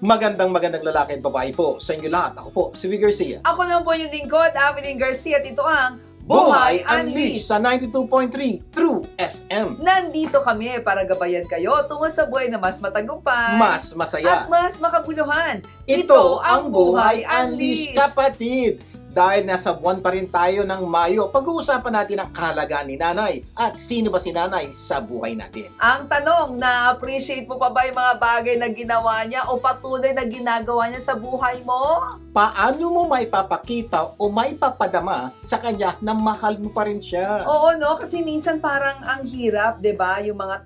Magandang lalaki at babae po sa inyo lahat. Ako po, si Vic Garcia. Ako naman po yung lingkod, Avelyn Garcia, at ito ang Buhay Unleashed sa 92.3 True FM. Nandito kami para gabayan kayo tungo sa buhay na mas matagumpay, Mas masaya. at mas makabuluhan. Ito ang Buhay Unleashed, kapatid. Dahil nasa buwan pa rin tayo ng Mayo, pag-uusapan natin ang kahalagaan ni nanay at sino ba si nanay sa buhay natin. Ang tanong, na-appreciate mo pa ba yung mga bagay na ginawa niya o patuloy na ginagawa niya sa buhay mo? Paano mo maipapakita o maipapadama sa kanya na mahal mo pa rin siya? Oo, no? Kasi minsan parang ang hirap, 'di ba? Yung mga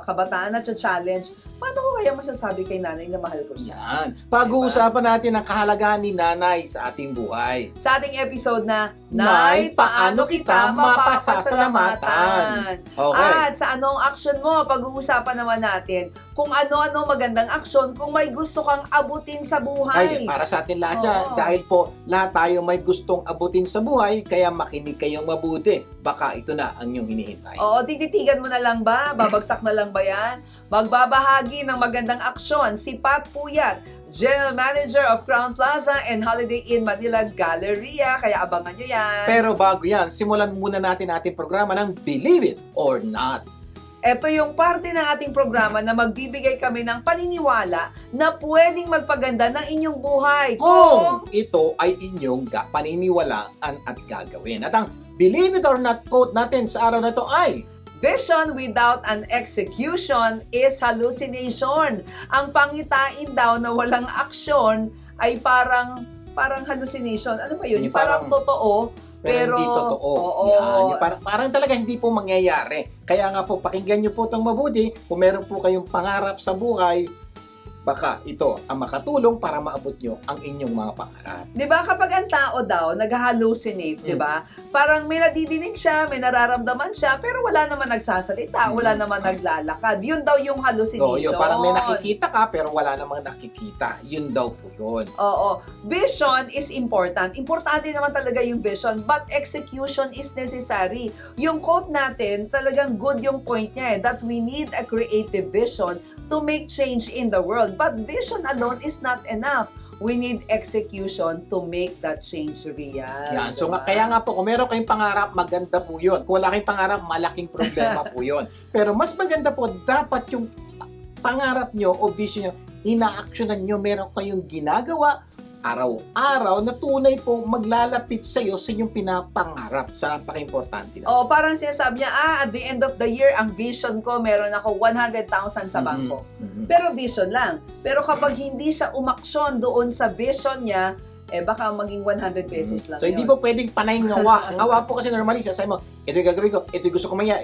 kabataan na challenge. Paano ko kaya masasabi kay nanay na mahal ko siya? Yan. Pag-uusapan natin ang kahalagaan ni nanay sa ating buhay. Sa ating episode na Nay, paano kita mapasasalamatan? Okay. At sa anong action mo, pag-uusapan naman natin kung ano-ano magandang aksyon kung may gusto kang abutin sa buhay. Ay, para sa atin lahat yan. Oo. Dahil po, lahat tayo may gustong abutin sa buhay, kaya makinig kayong mabuti. Baka ito na ang inyong hinihintay. Oo, tititigan mo na lang ba? Babagsak na lang ba yan? Magbabahagi ng magandang aksyon si Pat Puyat, General Manager of Crown Plaza and Holiday Inn Manila Galleria. Kaya abangan nyo yan. Pero bago yan, simulan muna natin ating programa ng Believe It or Not. Ito yung parte ng ating programa na magbibigay kami ng paniniwala na pwedeng magpaganda ng inyong buhay. Kung ito ay inyong paniniwalaan at gagawin. At ang Believe It or Not quote natin sa araw na ito ay, Vision without an execution is hallucination. Ang pangitain daw na walang aksyon ay parang hallucination. Ano ba yun? Yung Parang totoo, pero hindi totoo. Oo. Yan. Yung parang talaga hindi po mangyayari. Kaya nga po, pakinggan nyo po itong mabuti. Kung meron po kayong pangarap sa buhay, baka ito ang makatulong para maabot nyo ang inyong mga pangarap. 'Di ba kapag ang tao daw nag-hallucinate, 'di ba? Parang may nadidinig siya, may nararamdaman siya, pero wala naman nagsasalita, wala naman naglalakad. Yun daw yung hallucination. Yun, parang may nakikita ka pero wala namang nakikita. Yun daw po yun. Oo. Vision is important. Importante naman talaga yung vision, but execution is necessary. Yung quote natin, talagang good yung point niya that we need a creative vision to make change in the world. But vision alone is not enough. We need execution to make that change real. Yan. So diba? kaya nga po, kung meron kayong pangarap, maganda po yun. Kung wala kayong pangarap, malaking problema po yun. Pero mas maganda po, dapat yung pangarap nyo o vision nyo, ina-actionan nyo, meron kayong ginagawa araw-araw na tunay pong maglalapit sa iyo sa inyong pinapangarap. Sa napaka-importante na. Oh, parang sinasabi niya, at the end of the year, ang vision ko, meron ako 100,000 sa bangko. Pero vision lang. Pero kapag hindi siya umaksyon doon sa vision niya, baka maging 100 pesos lang So, hindi po pwedeng panay ngawa. Ang ngawa po kasi normally, sasabi mo, ito yung gagawin ko, ito yung gusto ko maya,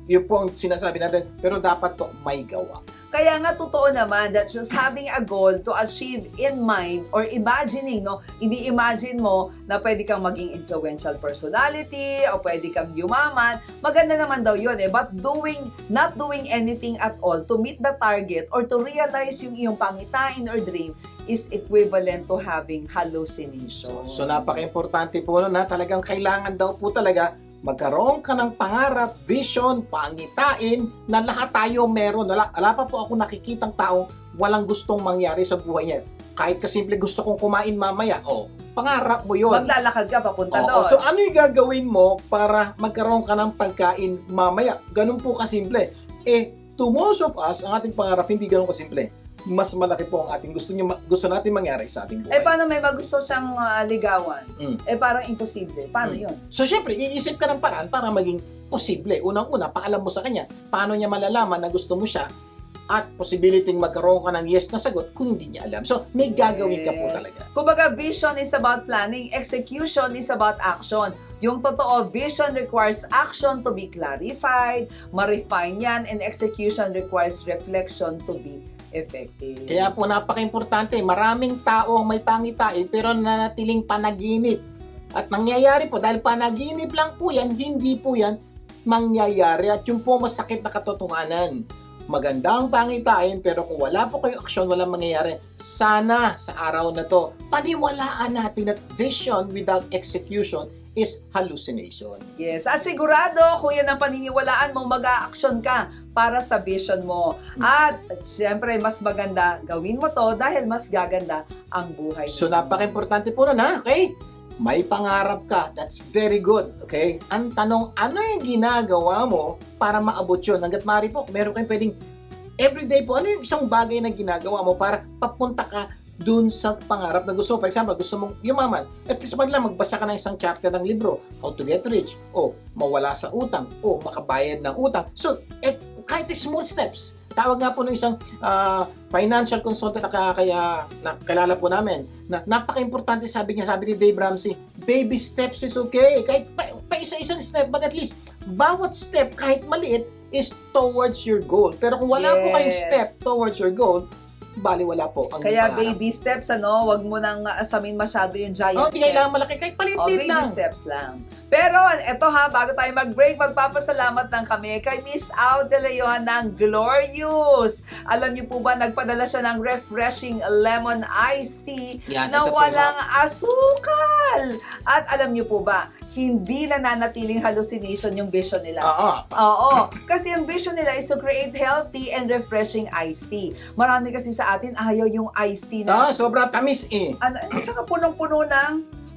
yun po ang sinasabi natin, pero dapat to may gawa. Kaya nga totoo naman that just having a goal to achieve in mind or imagining, no? Ini-imagine mo na pwede kang maging influential personality o pwede kang yumaman. Maganda naman daw yun But not doing anything at all to meet the target or to realize yung iyong pangitain or dream is equivalent to having hallucination. So napaka-importante po na talagang kailangan daw po talaga magkaroon ka ng pangarap, vision, pangitain na lahat tayo meron. Wala pa po ako nakikitang tao walang gustong mangyari sa buhay niya. Kahit kasimple gusto kong kumain mamaya, pangarap mo yun. Maglalakad ka papunta doon. So ano yung gagawin mo para magkaroon ka ng pagkain mamaya? Ganun po kasimple. To most of us, ang ating pangarap hindi ganun kasimple. Mas malaki po ang ating gusto natin mangyari sa ating buhay. Paano may magusto siyang ligawan? Parang imposible. Paano yun? So, syempre, iisip ka ng paraan para maging posible. Unang-una, paalam mo sa kanya paano niya malalaman na gusto mo siya at possibility magkaroon ka ng yes na sagot kung hindi niya alam. So, may gagawin ka po talaga. Kumbaga, vision is about planning, execution is about action. Yung totoo, vision requires action to be clarified, ma-refine yan, and execution requires reflection to be effective. Kaya po napaka-importante, maraming tao ang may pangitain pero nanatiling panaginip. At nangyayari po, dahil panaginip lang po yan, hindi po yan mangyayari. At yung po masakit na katotohanan. Maganda ang pangitain pero kung wala po kayong aksyon, walang mangyayari. Sana sa araw na to, paniwalaan natin that vision without execution is hallucination. Yes, at sigurado kung yan ang paniniwalaan mo, mag-a-action ka para sa vision mo. At siyempre, mas maganda, gawin mo to dahil mas gaganda ang buhay So, mo. napaka-importante po nun, ha? Okay? May pangarap ka. That's very good. Okay? Ang tanong, ano yung ginagawa mo para maabot yun? Hanggat maaari po, meron kayong pwedeng everyday po, ano yung isang bagay na ginagawa mo para papunta ka dun sa pangarap na gusto mo. For example, gusto mong yumaman. At least man lang, magbasa ka ng isang chapter ng libro, How to Get Rich, o mawala sa utang, o makabayad ng utang. So, kahit small steps. Tawag nga po ng isang financial consultant na kilala po namin, na napaka-importante, sabi ni Dave Ramsey, baby steps is okay. Kahit pa isa-isang step, but at least, bawat step, kahit maliit, is towards your goal. Pero kung wala po kayong step towards your goal, bali wala po ang Kaya pangarap. baby steps, wag mo nang asamin masyado yung giant Oh, steps. hindi kailangan malaki, kahit palit-lit baby lang. steps lang. Pero, eto ha, bago tayo mag-break, magpapasalamat lang kami kay Miss Au De Leon ng Glorious. Alam niyo po ba, nagpadala siya ng refreshing lemon iced tea Yan, na ito po, walang asukal. At alam niyo po ba, hindi nananatiling hallucination yung vision nila. Oo. Oo. Kasi yung vision nila is to create healthy and refreshing iced tea. Marami kasi sa atin ayaw yung iced tea na Sobrang tamis eh. at saka punong-puno ng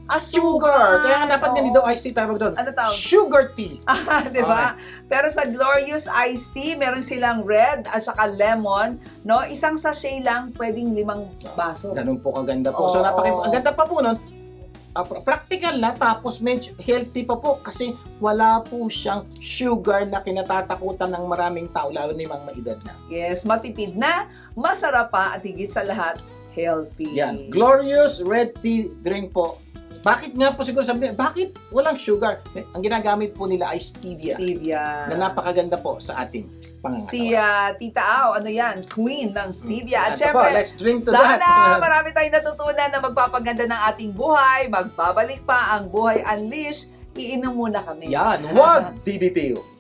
Sugar. Kaya nga dapat Oo. ganito iced tea tawag doon. Ano tawag? Sugar tea. Di ba? Pero sa Glorious Iced Tea, meron silang red at saka lemon, no? Isang sachet lang, pwedeng 5 baso. Ganun po kaganda po. So, Oo. ang ganda pa po nun, practical na, tapos medyo healthy pa po kasi wala po siyang sugar na kinatatakutan ng maraming tao, lalo na yung mga maedad na. Yes, matipid na, masarap pa, at higit sa lahat, healthy. Yan. Glorious red tea drink po. Bakit nga po siguro sabi nila, bakit walang sugar? Ang ginagamit po nila ay stevia, Stevia. na napakaganda po sa ating pangangatawa. Si Tita Au, ano yan? Queen ng Stevia. At Ito po, syempre, let's drink to sana that. marami tayong natutunan na magpapaganda ng ating buhay, magbabalik pa ang Buhay Unleashed, iinom muna kami. Yan, wag BBTO.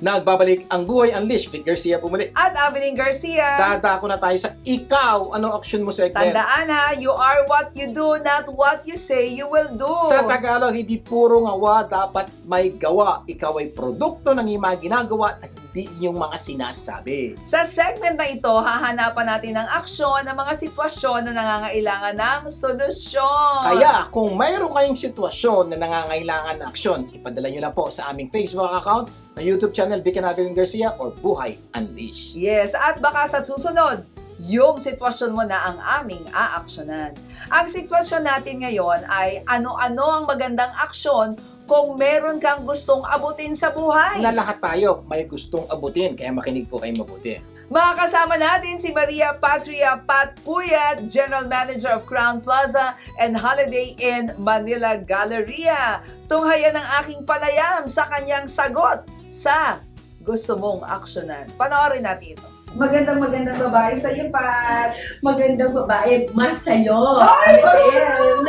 Nagbabalik ang Buhay Unleashed. Vic Garcia pumuli. At Evelyn Garcia. Dadako na tayo sa ikaw. Ano action mo sa segment? Tandaan ha, you are what you do, not what you say you will do. Sa Tagalog, hindi puro ngawa, dapat may gawa. Ikaw ay produkto ng iyong mga ginagawa at hindi inyong mga sinasabi. Sa segment na ito, hahanapan natin ng aksyon ng mga sitwasyon na nangangailangan ng solusyon. Kaya, kung mayroon kayong sitwasyon na nangangailangan ng aksyon, ipadala nyo lang po sa aming Facebook account, na YouTube channel, Vic and Evelyn Garcia, or Buhay Unleashed. Yes, at baka sa susunod, yung sitwasyon mo na ang aming aaksyonan. Ang sitwasyon natin ngayon ay ano-ano ang magandang aksyon kung meron kang gustong abutin sa buhay. Na lahat tayo may gustong abutin, kaya makinig po kayo mabuti. Makakasama natin si Maria Patria Patpuyat, General Manager of Crown Plaza and Holiday Inn Manila Galleria. Tunghayan ang aking panayam sa kanyang sagot sa gusto mong aksyonan. Panoorin natin ito. Magandang babae sa iyo, Pat. Magandang babae, mas sa'yo. Ay, Ariel.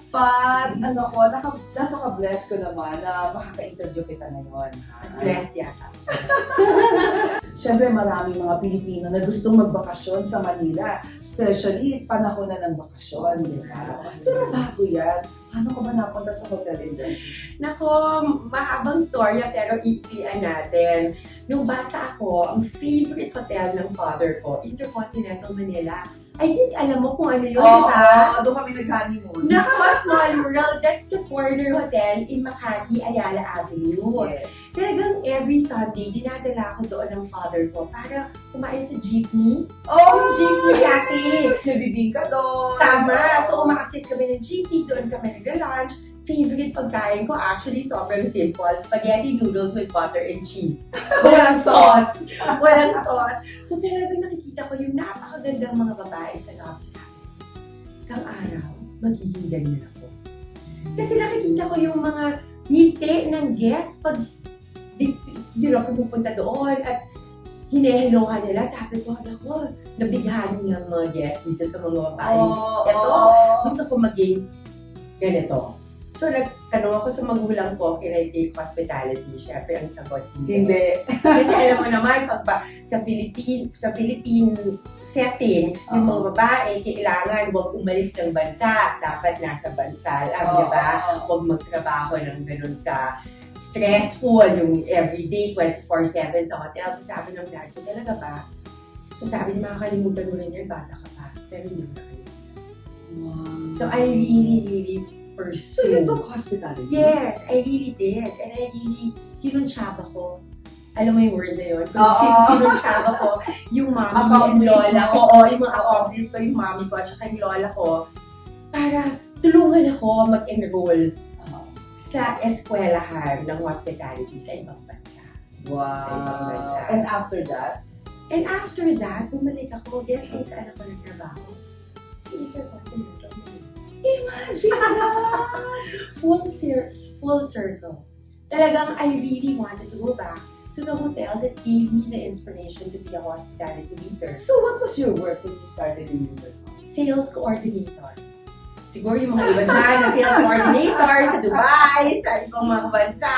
Pat, napaka-bless ko naman na makaka-interview kita ngayon. Bless yata. Siyempre, maraming mga Pilipino na gustong magbakasyon sa Manila. Especially, panahon na ng bakasyon, di ba? Pero bago yan, paano ka ba napunta sa hotel industry? Nako, mahabang storya pero iiklian natin. Nung bata ako, ang favorite hotel ng father ko, Intercontinental Manila. I think alam mo kung ano yun, di ba? doon kami nag-honeymoon. Nako, Small World, that's the corner hotel in Makati, Ayala Avenue. Yes. Talagang every Sunday, dinadala ako doon ng father ko para kumain sa jeepney. Oh, Jeepney Café. Nabibing ka doon. Tama. So, umakit kami ng jeepney, doon kami nag-lunch. Favorite pagkain ko, actually, sobrang simple. Spaghetti noodles with butter and cheese. Walang sauce. Walang sauce. So, talagang nakikita ko yung napakagandang mga babae sa lobby sa akin. Isang araw, magiging ganyan ako. Kasi nakikita ko yung mga ngiti ng guest pag pupunta doon at hinehelo ka nila. Sabi ko, ako, nabighanin ng mga guest dito sa mga babae. Ito, gusto ko maging ganito. So, tanong ako sa magulang ko, can I take hospitality? Siyempre, ang sagot, Hindi. Kasi alam mo naman, sa Philippine setting, yung mga babae, kailangan huwag umalis ng bansa. Dapat nasa bansa lang, di ba? Huwag magtrabaho ng ganun ka stressful, yung everyday, 24/7 sa hotel. So sabi ng dad ko, talaga ba? So sabi niya, makakalimutan mo rin yan, bata ka pa. Pero hindi mo nakalimutan. Wow. So I really So pursued. you took hospitality? Yes, I really did. And I really, kinunsyaba ko. Alam mo yung word na yun? Oo. Kinunsyaba ko yung mami and Accomplice lola mo. ko. Oo, yung mga accomplice ko, yung mami ko, at saka yung lola ko. Para tulungan ako mag-enroll sa eskwelahan ng hospitality sa ibang bansa. Wow. Sa ibang bansa. And after that? And after that, bumalik ako. Guess kung saan ako nagtrabaho? Sa Intercontinental Marriott. Imagine Full circle. Talagang I really wanted to go back to the hotel that gave me the inspiration to be a hospitality leader. So what was your work when you started in Intercon? Sales coordinator. Siguro yung mga iba dyan na sales coordinator sa Dubai, sa ibang mga bansa.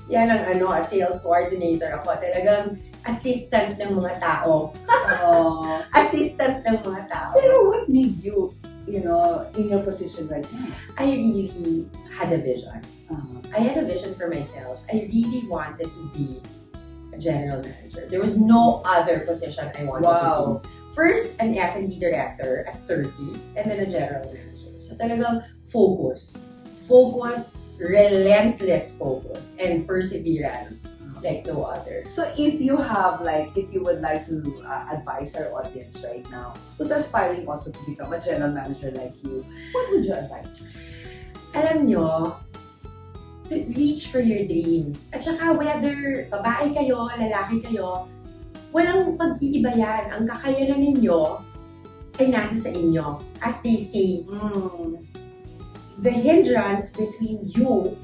Yan ang a sales coordinator ako. Talagang assistant ng mga tao. Assistant ng mga tao. Pero what made you, in your position right now? I really had a vision. Uh-huh. I had a vision for myself. I really wanted to be a general manager. There was no other position I wanted to Wow. be. First, an F&B director at 30, and then a general manager. So talagang focus. Focus, relentless focus, and perseverance like no other. So if you would like to advise our audience right now, who's aspiring also to become a general manager like you, what would you advise? Alam nyo, to reach for your dreams. At saka whether babae kayo, lalaki kayo, walang pag-iiba yan. Ang kakayanan ninyo ay nasa sa inyo. As they say, the hindrance between you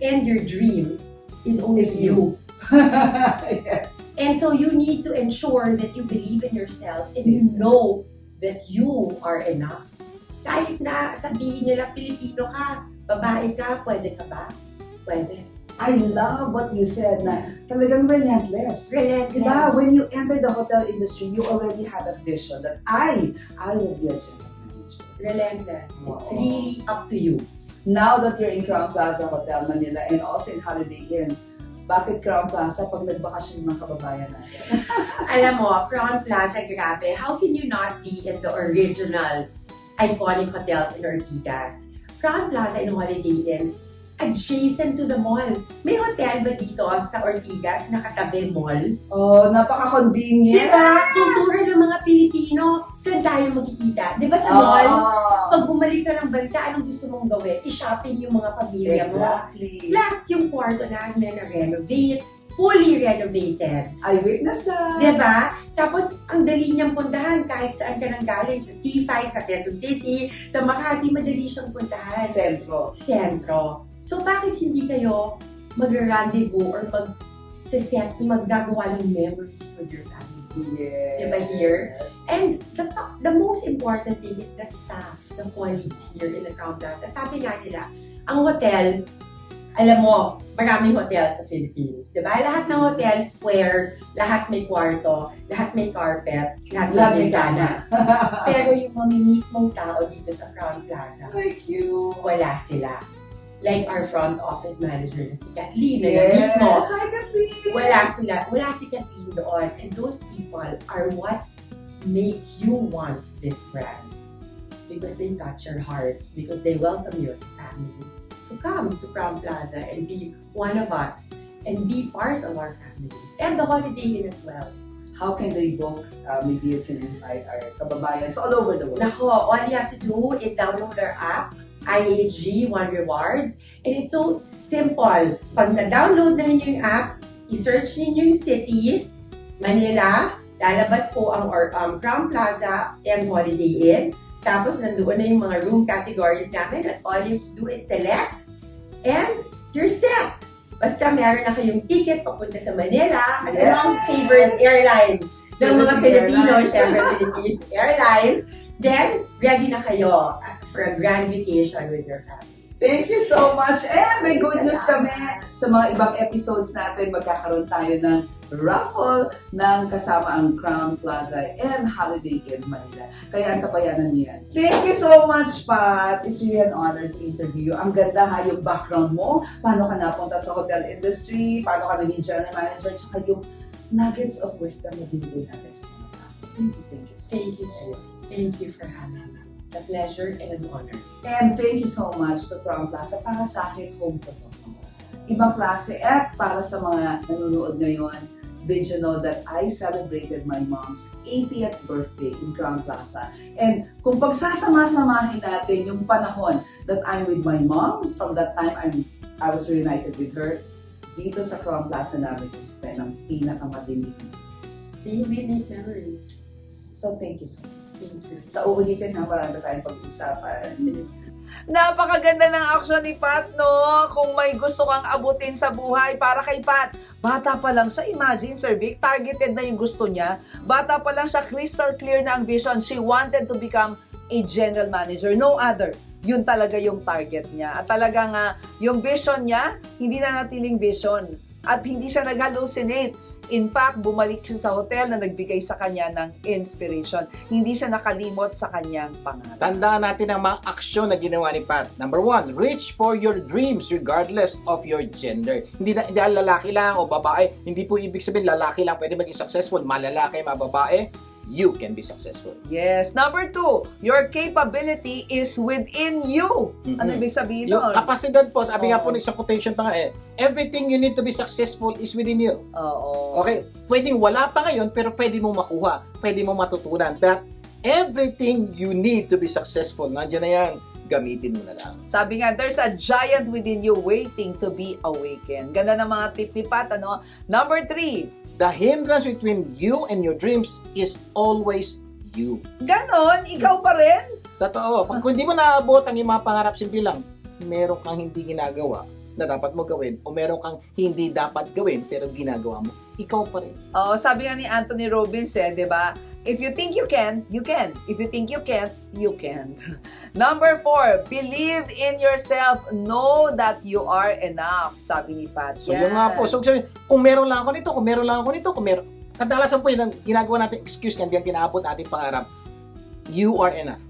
and your dream is only Is you. Yes. And so you need to ensure that you believe in yourself and you Exactly. know that you are enough. Kahit na sabihin nila, Pilipino ka, babae ka, pwede ka ba? Pwede. I love what you said na talagang relentless. Relentless. Diba? When you enter the hotel industry, you already had a vision that I will be a general manager. Relentless. Wow. It's really up to you. Now that you're in Crown Plaza Hotel Manila and also in Holiday Inn, bakit Crown Plaza pag nagbakasyon ng mga kababayan natin? Alam mo, Crown Plaza, grabe. How can you not be in the original iconic hotels in Ortigas? Crown Plaza in Holiday Inn, adjacent to the mall. May hotel ba dito sa Ortigas na katabi mall? Oh, napaka-convenient. Diba? Kultura ng mga Pilipino. Saan tayo magkikita? Diba sa mall? Pag bumalik ka ng bansa, anong gusto mong gawin? I-shopping yung mga pamilya mo. Exactly. Plus, yung kwarto namin na renovate, fully renovated. I witnessed that. Diba? Tapos, ang dali niyang puntahan kahit saan ka nang galing. Sa C5, sa Quezon City, sa Makati, madali siyang puntahan. Sentro. Sentro. So, bakit hindi kayo mag-rendezvous or magagawa ng memories with your family? Yes. Diba here? And the most important thing is the staff, the colleagues here in the Crown Plaza. Sabi nga nila, ang hotel, alam mo, maraming hotel sa Philippines. Diba? Lahat ng hotel square, lahat may kwarto, lahat may carpet, lahat may bintana. Pero yung mamimit mong tao dito sa Crown Plaza, Like you. wala sila. Like our front office manager na si Kathleen, na na-meet mo. Hi, Kathleen. Wala si Kathleen doon. And those people are what make you want this brand. Because they touch your hearts, because they welcome you as a family. So come to Crown Plaza and be one of us and be part of our family. And the Holiday Inn as well. How can they book? Maybe you can invite our kababayans all over the world. Nako, all you have to do is download our app, IHG One Rewards, and it's so simple. Pag na-download na ninyo yung app, i-search ninyo yung city, Manila, lalabas po ang Crown Plaza and Holiday Inn. Tapos nandoon na yung mga room categories namin at all you have to do is select and you're set. Basta meron na kayong ticket papunta sa Manila at ang favorite airline ng mga Filipino, syempre Philippine Airlines, then ready na kayo for a grand vacation with your family. Thank you so much. And may good news kami. Sa mga ibang episodes natin, magkakaroon tayo ng raffle ng kasama ang Crown Plaza and Holiday Inn Manila. Kaya antabayanan niyo yan. Thank you so much, Pat. It's really an honor to interview you. Ang ganda ha, yung background mo. Paano ka napunta sa hotel industry, paano ka naging general manager, tsaka yung nuggets of wisdom na binigay natin sa mga tao. Thank you so much. Thank you so much. Thank you for having me. A pleasure and an honor. And thank you so much to Crown Plaza. Para sa akin, home to to. Ibang klase. At para sa mga nanonood ngayon, did you know that I celebrated my mom's 80th birthday in Crown Plaza? And kung pagsasama-samahin natin yung panahon that I'm with my mom, from that time I was reunited with her, dito sa Crown Plaza namin spend ang pinakamadinig. See, we make memories. So thank you so much. Thank you. Sa uulitin ha, marami tayong pag-usapan. Napakaganda ng action ni Pat, no? Kung may gusto kang abutin sa buhay para kay Pat, bata pa lang siya, imagine, Sir Vic, targeted na yung gusto niya. Bata pa lang siya, crystal clear na ang vision. She wanted to become a general manager, no other. Yun talaga yung target niya. At talagang yung vision niya, hindi na natiling vision. At hindi siya nag-hallucinate. In fact, bumalik siya sa hotel na nagbigay sa kanya ng inspiration. Hindi siya nakalimot sa kanyang pangarap. Tandaan natin ang mga aksyon na ginawa ni Pat. Number 1, reach for your dreams regardless of your gender. Hindi lalaki lang o babae. Hindi po ibig sabihin lalaki lang pwede maging successful. Malalaki, mababae, you can be successful. Yes. Number 2, your capability is within you. Ano ibig sabihin Yung nun? kapasidad po, sabi nga po Oo. ng isang quotation pa nga everything you need to be successful is within you. Oo. Okay, pwedeng wala pa ngayon pero pwede mo makuha, pwede mo matutunan that everything you need to be successful, nandiyan na yan, gamitin mo na lang. Sabi nga, there's a giant within you waiting to be awakened. Ganda ng mga tip ni Pat, ano? Number 3, The hindrance between you and your dreams is always you. ganon, ikaw pa rin? Totoo. Pag hindi mo naabot ang iyong mga pangarap, simple lang, meron kang hindi ginagawa na dapat mo gawin o meron kang hindi dapat gawin pero ginagawa mo, ikaw pa rin. Oo, sabi nga ni Anthony Robbins, di ba? If you think you can, you can. If you think you can't, you can't. Number 4, believe in yourself. Know that you are enough. Sabi ni Pat. So yun nga po. So sabi, kung meron lang ako nito, kung meron lang ako nito, kung meron. Kadalasan po yun, ang ginagawa natin excuse kaya hindi yan tinaabot natin pangarap. You are enough.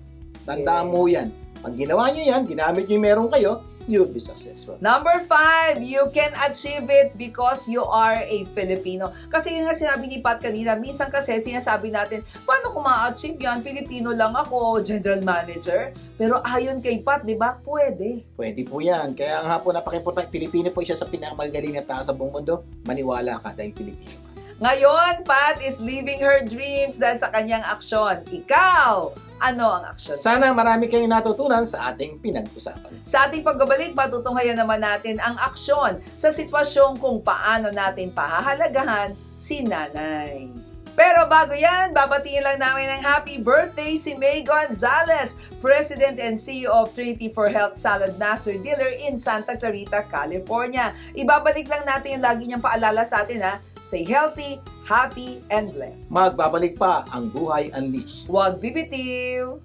Tandaan Yes. mo yan. Pag ginawa nyo yan, ginamit nyo yung meron kayo, you'll be successful. Number 5, you can achieve it because you are a Filipino. Kasi yung nga sinabi ni Pat kanina, minsan kasi sinasabi natin, paano ko ma-achieve yan? Filipino lang ako, general manager. Pero ayon kay Pat, di ba? Pwede. Pwede po yan. Kaya ang hapon napaka-important, Pilipino po isa sa pinakamagaling na tao sa buong mundo. Maniwala ka dahil Pilipino ka. Ngayon, Pat is living her dreams dahil sa kanyang aksyon. Ikaw, ano ang aksyon? Sana marami kayong natutunan sa ating pinag-usapan. Sa ating pagbabalik, matutunghayan naman natin ang aksyon sa sitwasyong kung paano natin pahahalagahan si nanay. Pero bago yan, babatiin lang namin ng happy birthday si May Gonzalez, President and CEO of Trinity for Health Salad Master Dealer in Santa Clarita, California. Ibabalik lang natin yung lagi niyang paalala sa atin ha. Stay healthy, happy, and blessed. Magbabalik pa ang Buhay Unleashed. Huwag bibitiw!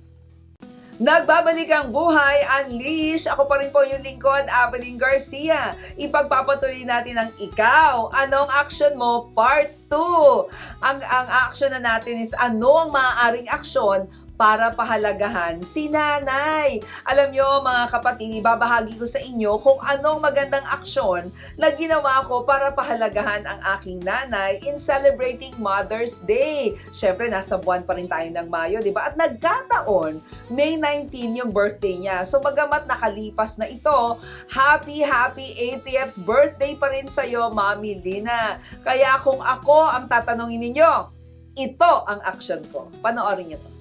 Nagbabalik ang Buhay Unleash. Ako pa rin po yung lingkod, Abeling Garcia. Ipagpapatuloy natin ang ikaw. Anong action mo? Part 2. Ang action na natin is ano ang maaaring aksyon para pahalagahan si nanay. Alam nyo mga kapatid, ibabahagi ko sa inyo kung anong magandang aksyon na ginawa ko para pahalagahan ang aking nanay in celebrating Mother's Day. Siyempre, nasa buwan pa rin tayo ng Mayo, di ba? At nagkataon, May 19 yung birthday niya. So, bagamat nakalipas na ito, happy 80th birthday pa rin sa'yo, Mami Lina. Kaya kung ako ang tatanungin ninyo, ito ang action ko. Panoorin niyo to.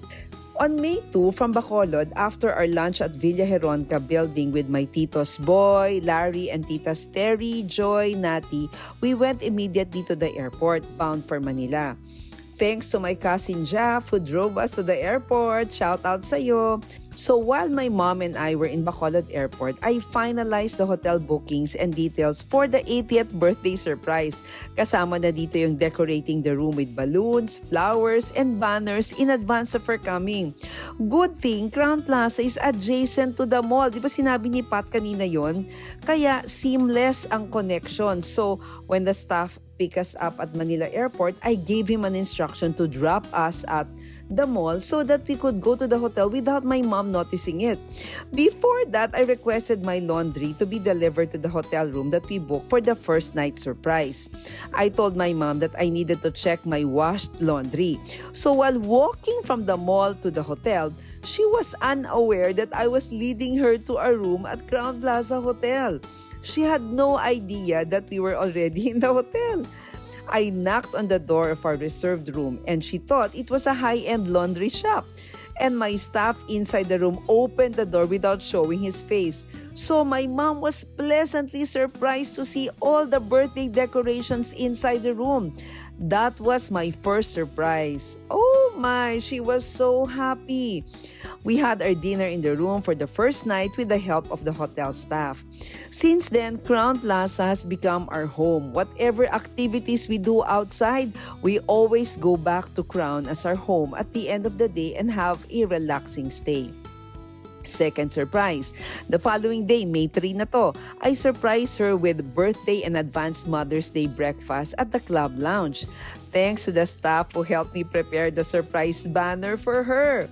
On May 2, from Bacolod, after our lunch at Villa Heronca building with my titos Boy, Larry, and titas Terry, Joy, Nati, we went immediately to the airport bound for Manila. Thanks to my cousin Jeff who drove us to the airport. Shout out sa'yo. So while my mom and I were in Bacolod Airport, I finalized the hotel bookings and details for the 80th birthday surprise. Kasama na dito yung decorating the room with balloons, flowers, and banners in advance of her coming. Good thing, Crowne Plaza is adjacent to the mall. Di ba sinabi ni Pat kanina yon? Kaya seamless ang connection. So when the staff pick us up at Manila Airport, I gave him an instruction to drop us at the mall so that we could go to the hotel without my mom noticing it. Before that, I requested my laundry to be delivered to the hotel room that we booked for the first night surprise. I told my mom that I needed to check my washed laundry. So while walking from the mall to the hotel, she was unaware that I was leading her to a room at Crowne Plaza Hotel. She had no idea that we were already in the hotel. I knocked on the door of our reserved room and she thought it was a high-end laundry shop. And my staff inside the room opened the door without showing his face. So my mom was pleasantly surprised to see all the birthday decorations inside the room. That was my first surprise. Oh my, she was so happy. We had our dinner in the room for the first night with the help of the hotel staff. Since then, Crowne Plaza has become our home. Whatever activities we do outside, we always go back to Crowne as our home at the end of the day and have a relaxing stay. Second surprise. The following day, May 3 na to, I surprised her with birthday and advanced Mother's Day breakfast at the club lounge. Thanks to the staff who helped me prepare the surprise banner for her.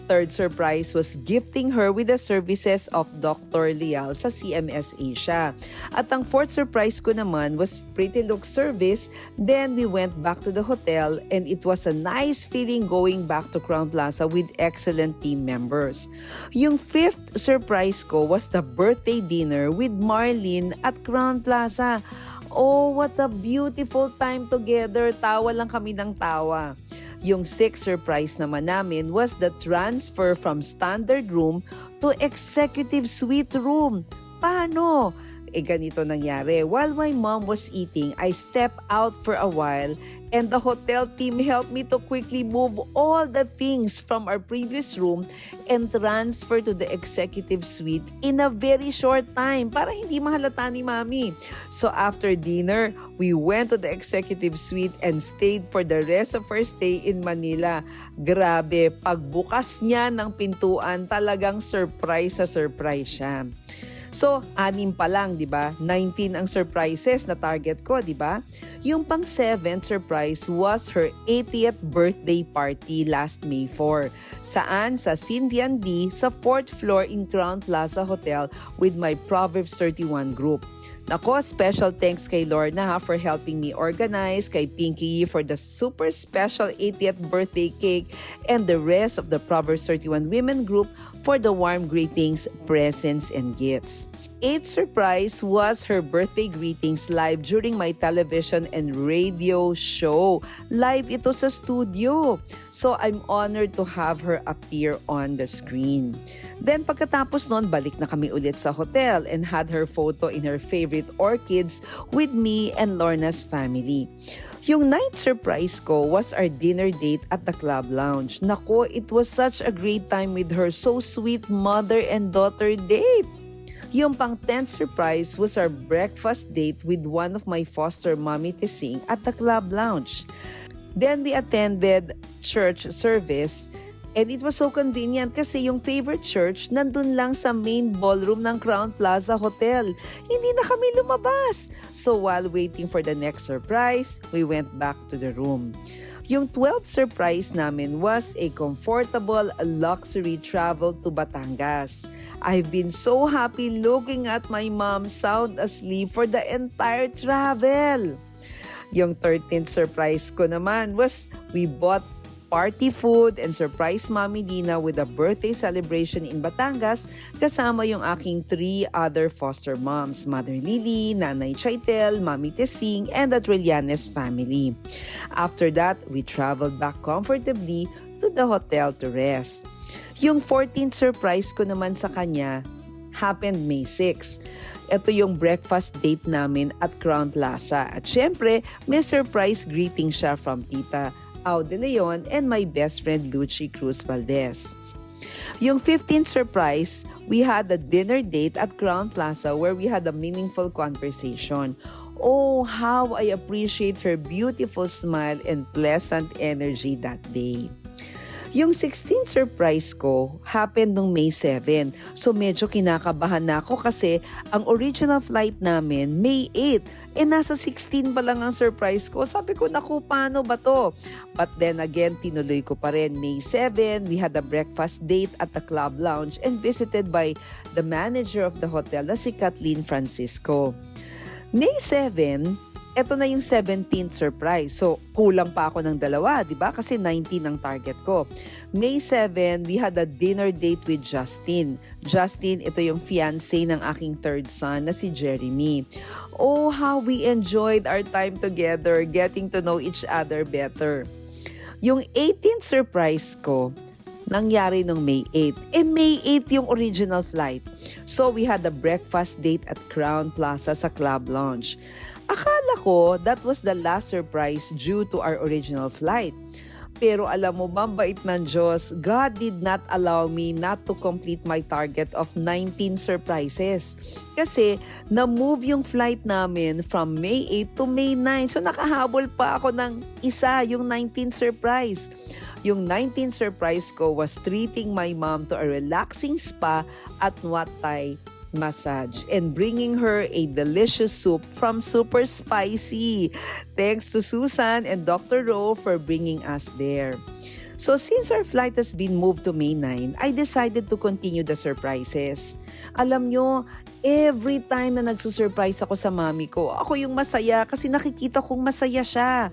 Third surprise was gifting her with the services of Dr. Lial sa CMS Asia. At ang fourth surprise ko naman was Pretty Look service. Then we went back to the hotel and it was a nice feeling going back to Crowne Plaza with excellent team members. Yung fifth surprise ko was the birthday dinner with Marlene at Crowne Plaza. Oh, what a beautiful time together. Tawa lang kami ng tawa. Yung sixth surprise naman namin was the transfer from standard room to executive suite room. Paano? Ganito nangyari. While my mom was eating, I stepped out for a while and the hotel team helped me to quickly move all the things from our previous room and transfer to the executive suite in a very short time para hindi mahalata ni Mami. So after dinner, we went to the executive suite and stayed for the rest of our stay in Manila. Grabe, pagbukas niya ng pintuan, talagang surprise sa surprise siya. So, 6 pa lang, di ba? 19 ang surprises na target ko, di ba? Yung pang 7th surprise was her 80th birthday party last May 4. Saan? Sa Cindian D sa 4th floor in Crowne Plaza Hotel with my Proverbs 31 group. Nako, special thanks kay Lorna for helping me organize, kay Pinky for the super special 80th birthday cake, and the rest of the Proverbs 31 women group for the warm greetings, presents, and gifts. 8th surprise was her birthday greetings live during my television and radio show. Live ito sa studio. So I'm honored to have her appear on the screen. Then pagkatapos nun, balik na kami ulit sa hotel and had her photo in her favorite orchids with me and Lorna's family. Yung 9th surprise ko was our dinner date at the club lounge. Nako, it was such a great time with her. So sweet mother and daughter date. Yung pang 10th surprise was our breakfast date with one of my foster mommy Tising at the club lounge. Then we attended church service and it was so convenient kasi yung favorite church nandun lang sa main ballroom ng Crowne Plaza Hotel. Hindi na kami lumabas. So while waiting for the next surprise, we went back to the room. Yung 12th surprise namin was a comfortable luxury travel to Batangas. I've been so happy looking at my mom sound asleep for the entire travel. Yung 13th surprise ko naman was we bought party food and surprise Mami Dina with a birthday celebration in Batangas kasama yung aking 3 other foster moms, Mother Lily, Nanay Chaitel, Mami Tesing, and the Trillanes family. After that, we traveled back comfortably to the hotel to rest. Yung 14th surprise ko naman sa kanya happened May 6. Ito yung breakfast date namin at Crowne Plaza. At syempre, may surprise greeting siya from Tita Au De Leon, and my best friend Lucy Cruz Valdez. Yung 15th surprise, we had a dinner date at Crown Plaza where we had a meaningful conversation. Oh, how I appreciate her beautiful smile and pleasant energy that day. Yung 16th surprise ko happened nung May 7. So medyo kinakabahan na ako kasi ang original flight namin May 8. Nasa 16 pa lang ang surprise ko. Sabi ko, naku, paano ba to? But then again, tinuloy ko pa rin. May 7, we had a breakfast date at the club lounge and visited by the manager of the hotel na si Kathleen Francisco. May 7, eto na yung 17th surprise. So, kulang pa ako ng 2, di ba? Kasi 19 ang target ko. May 7, we had a dinner date with Justin. Justin, ito yung fiancé ng aking third son na si Jeremy. Oh, how we enjoyed our time together, getting to know each other better. Yung 18th surprise ko, nangyari nung May 8. May 8 yung original flight. So, we had a breakfast date at Crown Plaza sa club lounge. Akala ko that was the last surprise due to our original flight. Pero alam mo ba, bait ng Diyos, God did not allow me not to complete my target of 19 surprises. Kasi na-move yung flight namin from May 8 to May 9. So nakahabol pa ako ng isa, yung 19 surprise. Yung 19 surprise ko was treating my mom to a relaxing spa at Wat Thai massage and bringing her a delicious soup from Super Spicy. Thanks to Susan and Dr. Ro for bringing us there. So since our flight has been moved to May 9, I decided to continue the surprises. Alam nyo, every time na nagsusurprise ako sa mami ko, ako yung masaya kasi nakikita kong masaya siya.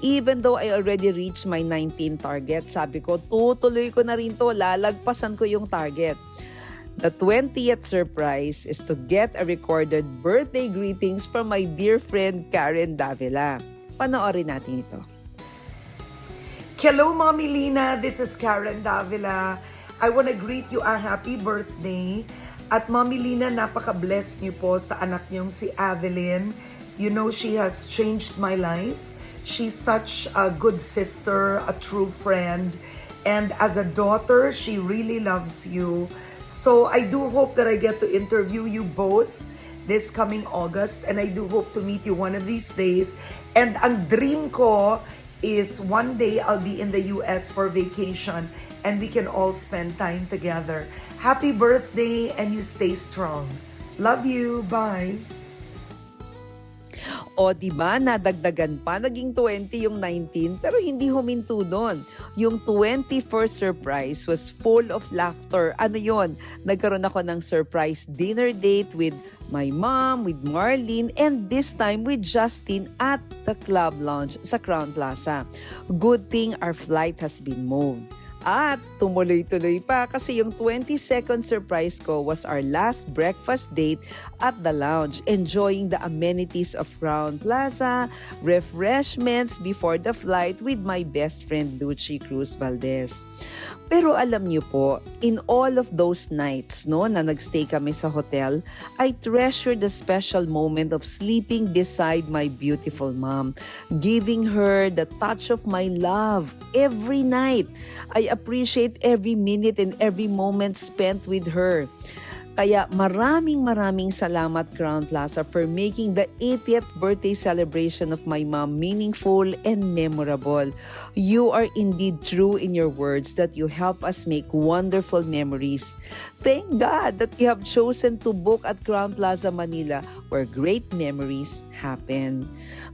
Even though I already reached my 19 target, sabi ko, tutuloy ko na rin to, lalagpasan ko yung target. The 20th surprise is to get a recorded birthday greetings from my dear friend Karen Davila. Panoorin natin ito. Hello, Mommy Lina. This is Karen Davila. I want to greet you a happy birthday. At Mommy Lina, napaka-bless niyo po sa anak niyong si Avelyn. You know, she has changed my life. She's such a good sister, a true friend. And as a daughter, she really loves you. So I do hope that I get to interview you both this coming August, and I do hope to meet you one of these days. And ang dream ko is one day I'll be in the US for vacation and we can all spend time together. Happy birthday and you stay strong. Love you. Bye. O diba, nadagdagan pa, naging 20 yung 19, pero hindi huminto doon. Yung 21st surprise was full of laughter. Ano yon? Nagkaroon ako ng surprise dinner date with my mom, with Marlene, and this time with Justin at the club lounge sa Crown Plaza. Good thing our flight has been moved. At tumuloy-tuloy pa kasi yung 22nd surprise ko was our last breakfast date at the lounge, enjoying the amenities of Crown Plaza, refreshments before the flight with my best friend Lucy Cruz Valdez. Pero alam niyo po, in all of those nights na nagstay kami sa hotel, I treasure the special moment of sleeping beside my beautiful mom, giving her the touch of my love every night. I appreciate every minute and every moment spent with her. Kaya maraming salamat Crown Plaza for making the 80th birthday celebration of my mom meaningful and memorable. You are indeed true in your words that you help us make wonderful memories. Thank God that you have chosen to book at Crown Plaza Manila where great memories happen.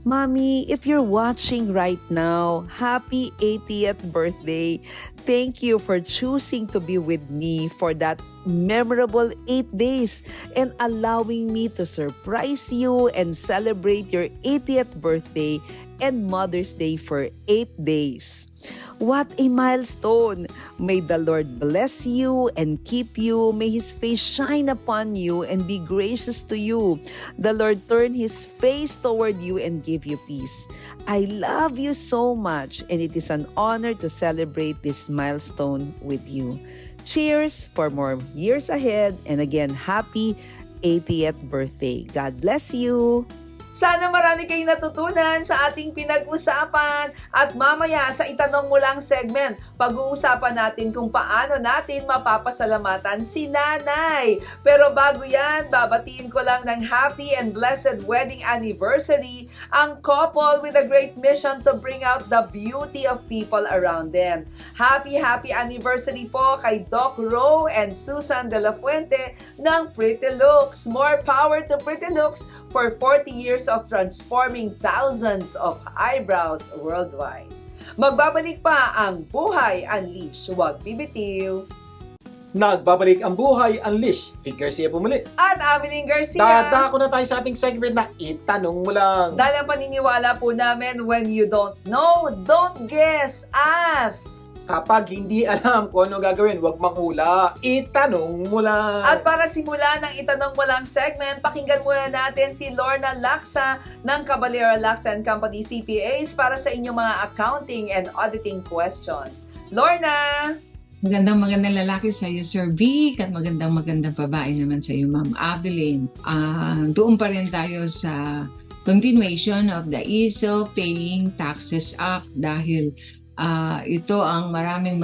Mommy, if you're watching right now, happy 80th birthday. Thank you for choosing to be with me for that memorable 8 days and allowing me to surprise you and celebrate your 80th birthday and Mother's Day for 8 days. What a milestone! May the Lord bless you and keep you. May His face shine upon you and be gracious to you. The Lord turn His face toward you and give you peace. I love you so much, and it is an honor to celebrate this milestone with you. Cheers for more years ahead, and again, happy 80th birthday. God bless you! Sana marami kayong natutunan sa ating pinag-usapan at mamaya sa Itanong Mo Lang segment, pag-uusapan natin kung paano natin mapapasalamatan si nanay. Pero bago yan, babatiin ko lang ng happy and blessed wedding anniversary ang couple with a great mission to bring out the beauty of people around them. Happy anniversary po kay Doc Ro and Susan De La Fuente ng Pretty Looks. More power to Pretty Looks for 40 years of transforming thousands of eyebrows worldwide. Magbabalik pa ang Buhay Unleash. Huwag bibitiw. Nagbabalik ang Buhay Unleash. Fit Garcia bumalik. At Aveline Garcia. Dadako na tayo sa ating segment na Itanong Mo Lang. Dahil ang paniniwala po namin, when you don't know, don't guess, ask. Kapag hindi alam kung ano gagawin, huwag manghula. Itanong mo lang. At para simula ng Itanong Mo Lang segment, pakinggan muna natin si Lorna Laksa ng Caballero Laksa & Company CPAs para sa inyong mga accounting and auditing questions. Lorna! Magandang lalaki sa iyo, Sir Vic, at magandang babae naman sa iyo, Ma'am Aveline. Doon pa rin tayo sa continuation of the Ease of Paying Taxes Act dahil ito ang maraming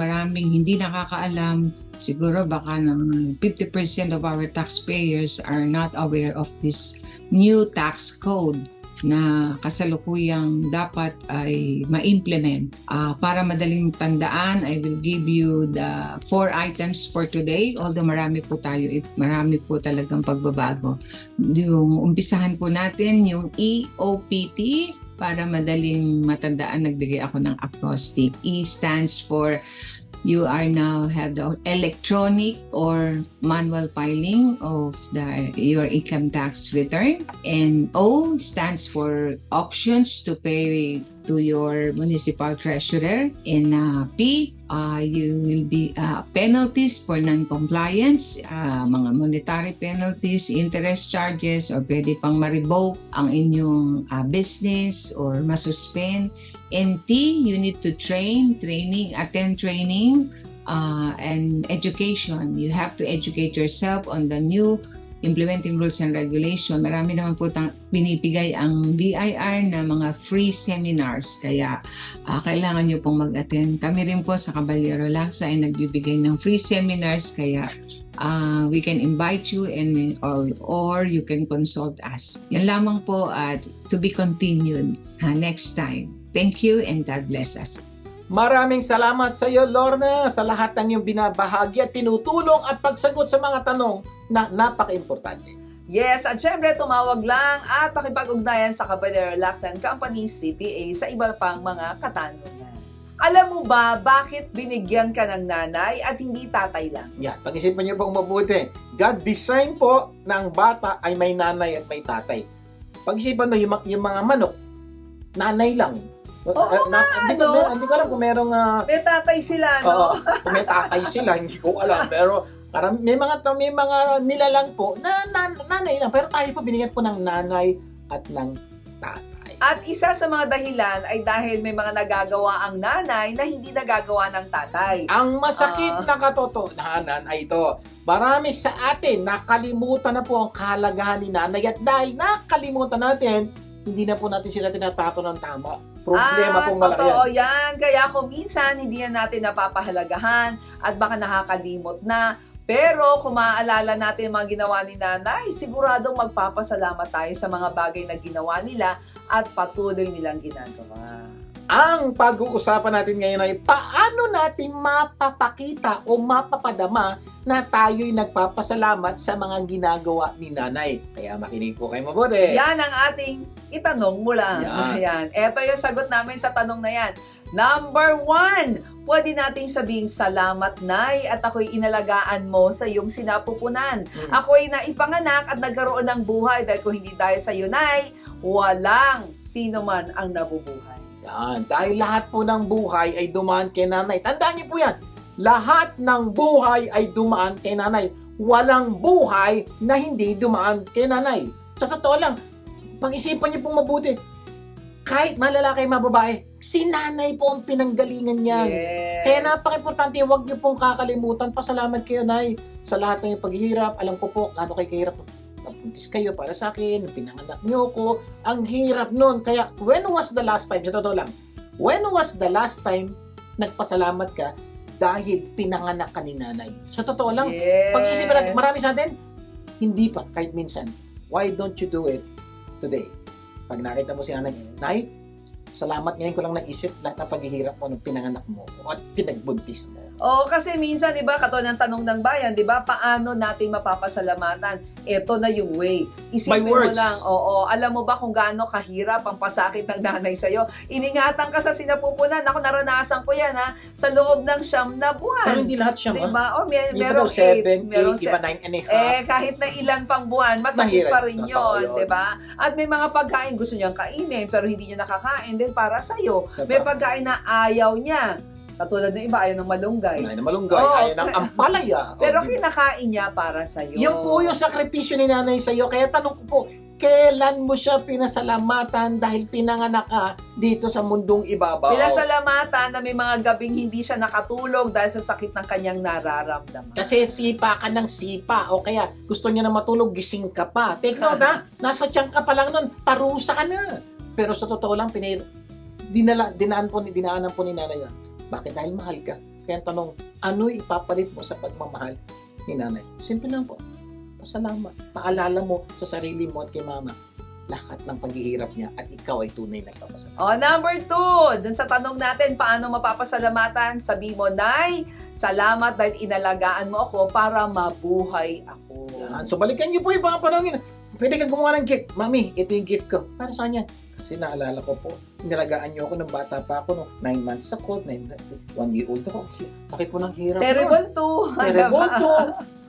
hindi nakakaalam. Siguro baka ng 50% of our taxpayers are not aware of this new tax code na kasalukuyang dapat ay ma-implement. Para madaling tandaan, I will give you the 4 items for today. Although marami po talagang pagbabago. Yung umpisahan po natin yung EOPT. Para madaling matandaan, nagbigay ako ng acrostic. E stands for you are now have the electronic or manual filing of your income tax return. And O stands for options to pay to your municipal treasurer. And P, you will be penalties for non-compliance, mga monetary penalties, interest charges, or pwede pang ma-revoke ang inyong business or masuspend. And T, you need to attend training and education. You have to educate yourself on the new implementing rules and regulation. Marami naman po binibigay ang BIR na mga free seminars. Kaya kailangan nyo pong mag-attend. Kami rin po sa Caballero Laksa ay nagbibigay ng free seminars. Kaya we can invite you or you can consult us. Yan lamang po at to be continued next time. Thank you and God bless us. Maraming salamat sa iyo, Lorna, sa lahat ng iyong binabahagi at tinutulong at pagsagot sa mga tanong na napaka-importante. Yes, at syempre tumawag lang at pakipag-ugnayan sa Caballero Laksa & Company CPA sa iba pang mga katanungan. Alam mo ba bakit binigyan ka ng nanay at hindi tatay lang? Yan, pag-isipan niyo pong mabuti. God design po ng bata ay may nanay at may tatay. Pag-isipan mo yung mga manok, nanay lang. Hindi ko alam kung merong May tatay sila, no? kung may tatay sila, hindi ko alam. Pero may mga nilalang po na nanay lang. Pero tayo po binigyan po ng nanay at ng tatay. At isa sa mga dahilan ay dahil may mga nagagawa ang nanay na hindi nagagawa ng tatay. Ang masakit na katotohanan ay ito. Marami sa atin nakalimutan na po ang kahalagahan ni nanay at dahil nakalimutan natin, hindi na po natin sila tinatato ng tama. Problema pong malaki totoo yan. yan. Kaya kung minsan hindi na natin napapahalagahan at baka nakakalimot na. Pero kung maaalala natin mga ginawa ni nanay, siguradong magpapasalamat tayo sa mga bagay na ginawa nila at patuloy nilang ginagawa. Ang pag-uusapan natin ngayon ay paano natin mapapakita o mapapadama na tayo'y nagpapasalamat sa mga ginagawa ni nanay. Kaya makinig po kayo mabuti. Yan ang ating Itanong Mo Lang. Yan. Ito yung sagot namin sa tanong na yan. Number 1, pwede nating sabing salamat, Nay, at ako'y inalagaan mo sa iyong sinapupunan. Ako'y naipanganak at nagkaroon ng buhay dahil kung hindi dahil sa iyo, Nay, walang sino man ang nabubuhay. Yan. Dahil lahat po ng buhay ay dumaan kay nanay. Tandaan niyo po yan. Lahat ng buhay ay dumaan kay nanay. Walang buhay na hindi dumaan kay nanay. Sa totoo lang, pag-isipan niyo pong mabuti. Kahit malalaki, mababae, si nanay po ang pinanggalingan niya. Yes. Kaya napaka-importante, huwag niyo pong kakalimutan. Pasalamat kayo, Nay, sa lahat ng iyong paghihirap. Alam ko po, gaano kayo kahirap napuntis kayo para sa akin, pinanganak niyo ko, ang hirap nun. Kaya, when was the last time, sa totoo lang, when was the last time nagpasalamat ka dahil pinanganak ka ni nanay? Sa totoo lang, Yes. pag-iisipin natin, marami sa atin, hindi pa, kahit minsan. Why don't you do it today? Pag nakita mo si nanay, Nay, salamat ngayon ko lang naisip lahat ng paghihirap mo nung pinanganak mo at pinagbuntis mo. Oo, kasi minsan, di ba, katulad ng tanong ng bayan, di ba, paano natin mapapasalamatan? Ito na yung way. Isipin By mo words. lang, oo, alam mo ba kung gaano kahirap ang pasakit ng nanay sa'yo? Iningatan ka sa sinapupunan. Ako, naranasan ko yan, ha, sa loob ng 9 na buwan. Pero hindi lahat siya, Di ma. ba? O, Iba merong daw 7, 8, merong iba 9 and a half. kahit na ilan pang buwan, masakit Mahirap. pa rin Totoo yun, yun. di ba? At may mga pagkain gusto niyang kainin, pero hindi niya nakakain din para sa'yo. May pagkain na ayaw niya. Katulad ng iba, ayaw ng malunggay. Ayaw na malunggay, Oo, ayaw ng ampalaya. Pero O, di ba? kinakain niya para sa'yo. Yun po yung sakripisyo ni nanay sa'yo. Kaya tanong ko po, kailan mo siya pinasalamatan dahil pinanganak ka dito sa mundong ibabaw? Pinasalamatan na may mga gabing hindi siya nakatulog dahil sa sakit ng kanyang nararamdaman. Kasi sipa ka ng sipa o kaya gusto niya na matulog, gising ka pa. Take note ha, nasa tiyan ka pa lang nun, parusa ka na. Pero sa totoo lang, dinaanan po ni nanay yun. Bakit? Dahil mahal ka. Kaya ang tanong, ano'y ipapalit mo sa pagmamahal ni nanay? Simple lang po. Pasalamat. Paalala mo sa sarili mo at kay mama lahat ng paghihirap niya at ikaw ay tunay na nagpapasalamat. O, number 2, dun sa tanong natin, paano mapapasalamatan? Sabi mo, Nay, salamat dahil inalagaan mo ako para mabuhay ako. Yan. So balikan niyo po yung mga panahon. Pwede kang gumawa ng gift. Mami, ito yung gift ko. Para saan yan? Kasi naalala ko po, inalagaan niyo ako nung bata pa ako, no? 9 months ako, 1 year old ako. Laki po ng hirap. Terrible to. Terrible to.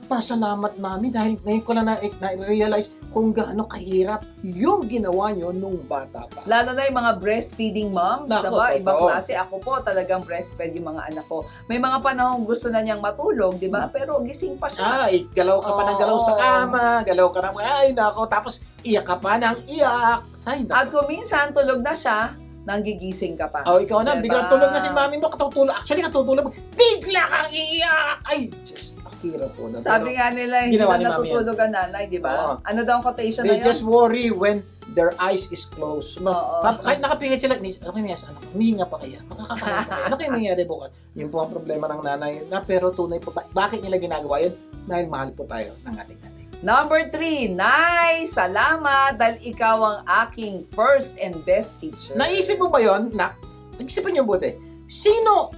Pasalamat namin dahil ngayon ko lang na-realize kung gaano kahirap yung ginawa niyo nung bata pa. Lalo na yung mga breastfeeding moms, Nako, diba? Ibang totoo. klase. Ako po talagang breastfed yung mga anak ko. May mga panahon gusto na niyang matulog, diba? Pero gising pa siya. Ay, galaw ka pa ng galaw sa Oo. kama, galaw ka ng ay, nako, tapos iyak ka pa ng iyak. Ay, nako. At kung minsan tulog na siya, nanggigising ka pa. Oh, ikaw na, Diba? biglang tulog na si mami mo, katutulog. Actually, katutulog mo, bigla kang iiyak! Ay, just, hirap po na. Sabi nga nila, hindi ginawa na ni Mami natutulog ang nanay, di ba? Oo. Ano daw ang quotation They na yun? just worry when their eyes is closed. Oo. Kahit nakapingit sila, ano kayo nangyari sa anak? Humihinga pa kaya? Makakakain pa kaya? Ano kayo nangyari bukas? Yun po ang problema ng nanay. Na pero tunay po, bakit nila ginagawa yun? Dahil mahal po tayo ng ating nanay. Number 3, Nay, salamat dahil ikaw ang aking first and best teacher. Naisip mo ba yun? Nag-isipan niyo buti. Sino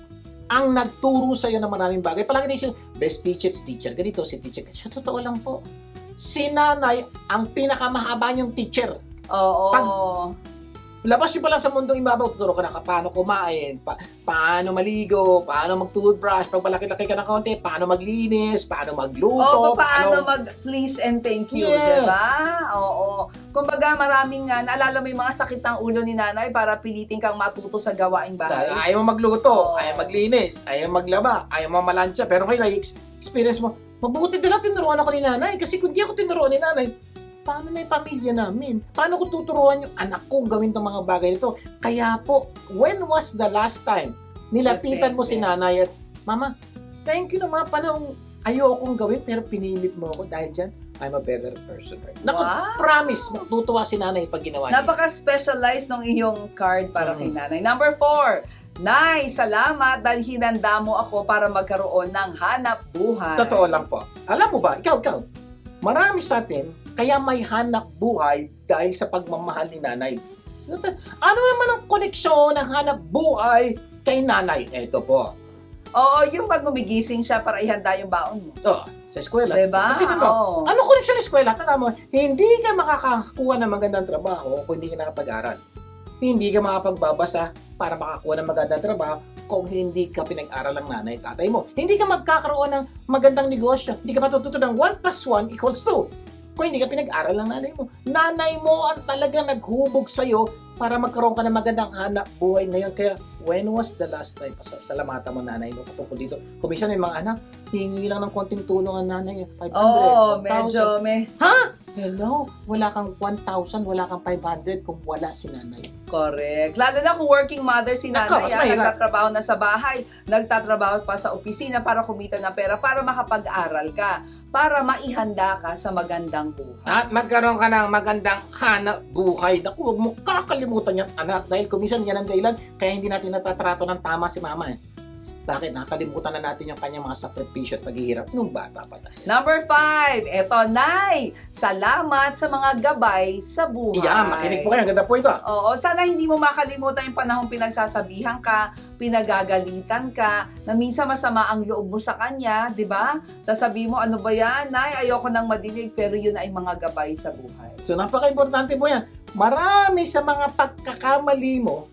ang nagturo sa'yo ng maraming bagay? Palagi naisip, best teacher ganito, si teacher. Sa totoo lang po, si nanay ang pinakamahaba niyong teacher. Oo. Labas nyo pa lang sa mundong ibabaw, tuturo ka na paano kumain, paano maligo, paano mag-toothbrush, pag malaki-laki ka ng konti, paano maglinis, paano magluto, Oo, paano mag-please and thank you, Yeah. diba? Oo. Kumbaga, maraming nga, naalala mo yung mga sakit ng ulo ni nanay para pilitin kang matuto sa gawaing bahay. Ayaw mo magluto, Oo. ayaw maglinis, ayaw maglaba, ayaw mo malansya, pero ngayon, experience mo, mabuti nila tinuruan ako ni nanay, kasi kung di ako tinuruan ni nanay, paano na yung pamilya namin? Paano ko tuturuan yung anak ko gawin itong mga bagay nito? Kaya po, when was the last time nilapitan mo si nanay at, Mama, thank you na mga panahong ayokong gawin pero pinilit mo ako dahil dyan, I'm a better person. Naku, Wow. promise, matutuwa si nanay pag ginawa niya. Napaka-specialized ng iyong card para kay Mhm. nanay. Number 4, Nay, salamat dahil hinanda mo ako para magkaroon ng hanap buhay. Totoo lang po. Alam mo ba, ikaw, marami sa atin, kaya may hanap buhay dahil sa pagmamahal ni nanay. Ano naman ang koneksyon ng hanap buhay kay nanay? Eto po. Oo, yung pag gumigising siya para ihanda yung baon mo. Oh, sa eskwela. Diba? Kasi mo, Oo. ano koneksyon ng eskwela? Tanda mo, hindi ka makakakuha ng magandang trabaho kung hindi ka nakapag-aral. Hindi ka makapagbabasa para makakuha ng magandang trabaho kung hindi ka pinag-aral ng nanay at tatay mo. Hindi ka magkakaroon ng magandang negosyo. Hindi ka matututo ng 1 + 1 = 2. Kung hindi ka pinag-aral ng nanay mo. Nanay mo ang talagang naghubog sa'yo para magkaroon ka ng magandang hanap buhay ngayon. Kaya, when was the last time salamatan mo nanay mo katungkol dito? Kung minsan may mga anak, hingi lang ng konting tulong ang nanay. 500, Oo, 1,000. medyo may... Hello, wala kang 1,000, wala kang 500 kung wala si nanay. Correct. Lalo na kung working mother si Nako, nanay, mas mahirap. nagtatrabaho na sa bahay, nagtatrabaho pa sa opisina para kumita ng pera, para makapag-aral ka, para maihanda ka sa magandang buhay. At magkaroon ka ng magandang hanap buhay. Naku, huwag mo kakalimutan yan, anak. Dahil kumisan yan ang dahilan, kaya hindi natin natatrato ng tama si mama. Bakit? Nakalimutan na natin yung kanyang mga sakripisyo at paghihirap nung bata pa tayo. Number 5, eto, Nay, salamat sa mga gabay sa buhay. Iya, makinig po kayo. Ang ganda po ito. Oo, sana hindi mo makalimutan yung panahong pinagsasabihan ka, pinagagalitan ka, na minsan masama ang loob mo sa kanya, di ba? Sasabihin mo, ano ba yan? Nay, ayoko nang madinig, pero yun ay mga gabay sa buhay. So, napaka-importante po yan. Marami sa mga pagkakamali mo,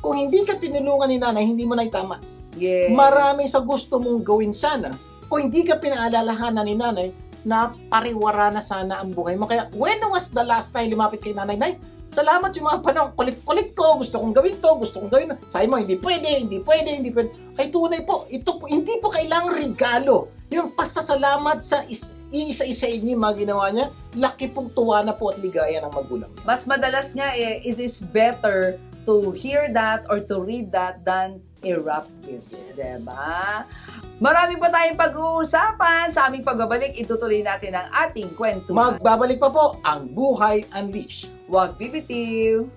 kung hindi ka tinulungan ni nanay, hindi mo na itama. Yes. Marami sa gusto mong gawin sana, kung hindi ka pinaalalahanan ni nanay, na pariwara na sana ang buhay mo. Kaya, when was the last time lumapit kay nanay? Nay, salamat yung mga panahon, kulit-kulit ko, gusto kong gawin to, gusto kong gawin. Sabi mo, hindi pwede. Ay, tunay po, ito po, hindi po kailangang regalo. Yung pasasalamat sa isa-isa inyo yung mga ginawa niya, laki pong tuwa na po at ligaya ng magulang niya. Mas madalas nga, it is better to hear that or to read that than a-rap gifts, diba? Marami pa tayong pag-uusapan. Sa aming pagbabalik, itutuloy natin ang ating kwentuhan. Magbabalik pa po ang Buhay Unleash. Huwag bibitiw.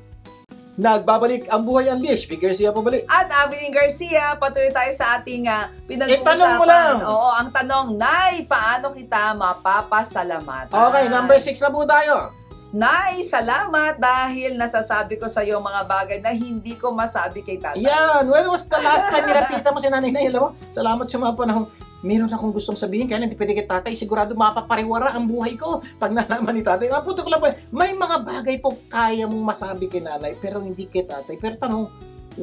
Nagbabalik ang Buhay Unleash. Figure siya pabalik. At Abilene Garcia, patuloy tayo sa ating pinag-uusapan. Itanong mo lang. Oo, ang tanong, Nay, paano kita mapapasalamatan? Okay, number 6 na po tayo. Nay, salamat dahil nasasabi ko sa iyo mga bagay na hindi ko masabi kay tatay. Yan. When was the last time nilapitan mo si nanay na alam mo? Salamat sa mga panahon. Meron akong gustong sabihin, kaya hindi pwede kay tatay. Sigurado mapapariwara ang buhay ko pag nalaman ni tatay. Punto ko lang po, may mga bagay po kaya mong masabi kay nanay, pero hindi kay tatay. Pero tanong,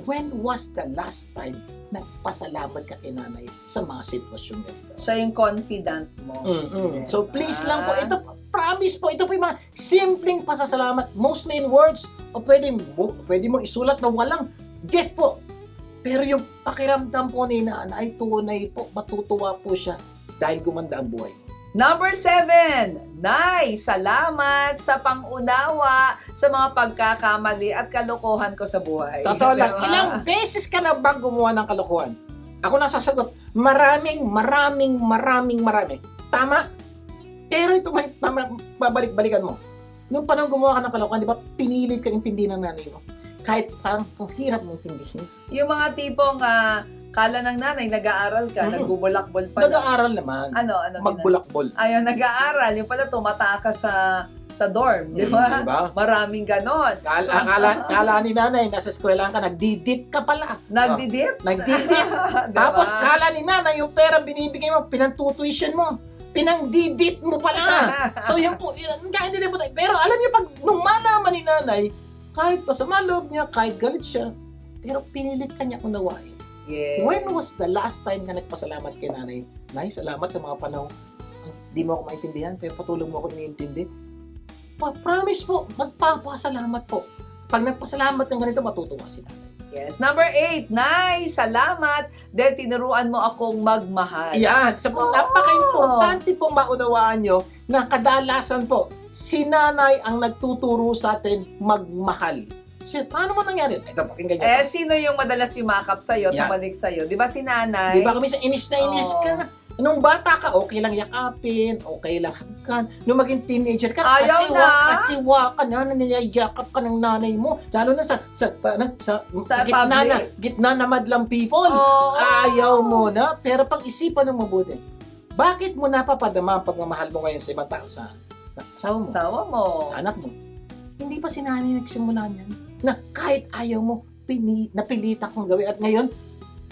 when was the last time nagpasalamat ka kay nanay sa mga sitwasyon ganito? Siya yung confident mo. Mm-mm. So please lang po, ito, promise po, ito po yung mga simpleng pasasalamat, mostly in words, o pwede mo isulat na walang gift po. Pero yung pakiramdam po ni nanay, tunay po, matutuwa po siya dahil gumanda ang buhay. Number 7, Nay, salamat sa pangunawa sa mga pagkakamali at kalokohan ko sa buhay. Totoo lang, Diba? ilang beses ka na bang gumawa ng kalokohan? Ako nasasagot, marami. Tama? Pero ito, babalik-balikan mo. Nung panahon gumawa ka ng kalokohan, di ba, pinilit ka intindihin ng nanay mo. Kahit parang kung hirap mong intindihin. Yung mga tipong kala ng nanay, nag-aaral ka, nagbubulakbol pa lang. Nag-aaral naman. Ano? Magbulakbol. Ayaw, nag-aaral. Yung pala, tumatakas sa dorm, di ba? Diba? Maraming ganon. Kala ni nanay, nasa eskwelahan ka, nagdidit ka pala. Nagdidip? Nagdidit. Diba? Tapos kala ni nanay, yung pera binibigay mo, pinantutuition mo. Pinangdidit mo pala. So yun po, hindi po tayo. Pero alam niyo, pag nung malaman ni nanay, kahit masama loob niya, kahit galit siya, pero pinilit ka niya unawain. Yes. When was the last time ka nagpasalamat kay nanay? Nay, salamat sa mga panahon. Di mo ako maintindihan, pero patuloy mo ako iniintindi. Promise po, magpapasalamat po. Pag nagpasalamat ng ganito, matutuwa si nanay. Yes. Number 8, Nay, salamat dahil tinuruan mo akong magmahal. Yan, sa po, napaka-importante pong maunawaan nyo na kadalasan po, si nanay ang nagtuturo sa atin magmahal. So, paano mo nangyari? Ito, pakinggan nyo. Sino yung madalas yumakap sa'yo, Yan. tumalik sa'yo? Di ba si nanay? Di ba kami sa inis na inis ka? Nung bata ka, okay lang yakapin, okay lang hagkan. Nung maging teenager ka, Ayaw na. kasiwa ka na, niyayakap ka ng nanay mo. Lalo na sa gitna na madlang people. Oo. Ayaw mo na, pero pag-isipan ng mabuti. Bakit mo napapadama ang pagmamahal mo ngayon sa ibang tao? Sa asawa mo? Sawa mo. Sa anak mo? Hindi pa si nanay nagsimula niyan? Na kahit ayaw mo, napilitan kong gawin. At ngayon,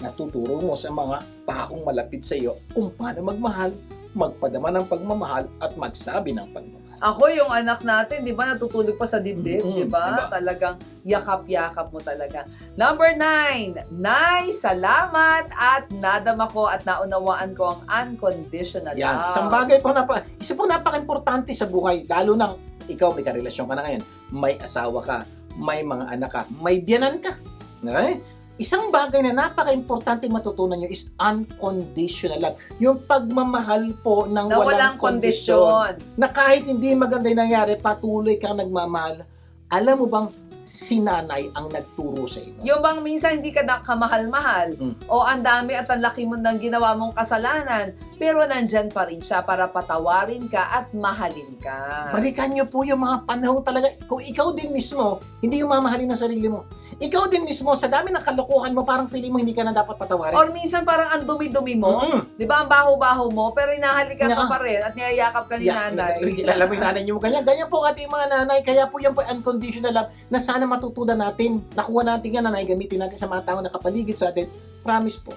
natuturo mo sa mga taong malapit sa iyo kung paano magmahal, magpadama ng pagmamahal, at magsabi ng pagmamahal. Ako yung anak natin, di ba, natutulog pa sa dibdib, di ba? Diba? Talagang yakap-yakap mo talaga. Number 9, Nay, salamat at nadama ko at naunawaan ko ang unconditional Yan, love. isang bagay po isa po napaka-importante sa buhay, lalo na ikaw may karelasyon ka na ngayon, may asawa ka, may mga anak ka, may biyanan ka. Okay? isang bagay na napaka-importante matutunan nyo is unconditional love. Yung pagmamahal po ng Na walang kondisyon. Na kahit hindi maganda yung nangyari, patuloy kang nagmamahal. Alam mo bang si nanay ang nagturo sa inyo? Yung bang minsan hindi ka na kamahal-mahal o ang dami at ang laki mo ng ginawa mong kasalanan, pero nandyan pa rin siya para patawarin ka at mahalin ka. Balikan nyo po yung mga panahon talaga. Kung ikaw din mismo, hindi yung mamahalin ng sarili mo. Ikaw din mismo, sa dami ng kalokohan mo, parang feeling mo hindi ka na dapat patawarin. Or minsan parang ang dumi-dumi mo, di ba ang baho-baho mo, pero inahalikan ka pa rin at niyayakap ka ni nanay. Alam mo yung nanay nyo, ganyan po ating mga nanay, kaya po yan po unconditional love na sana matutunan natin. Nakuha natin yan, nanay, gamitin natin sa mga tao na kapaligid sa atin. Promise po,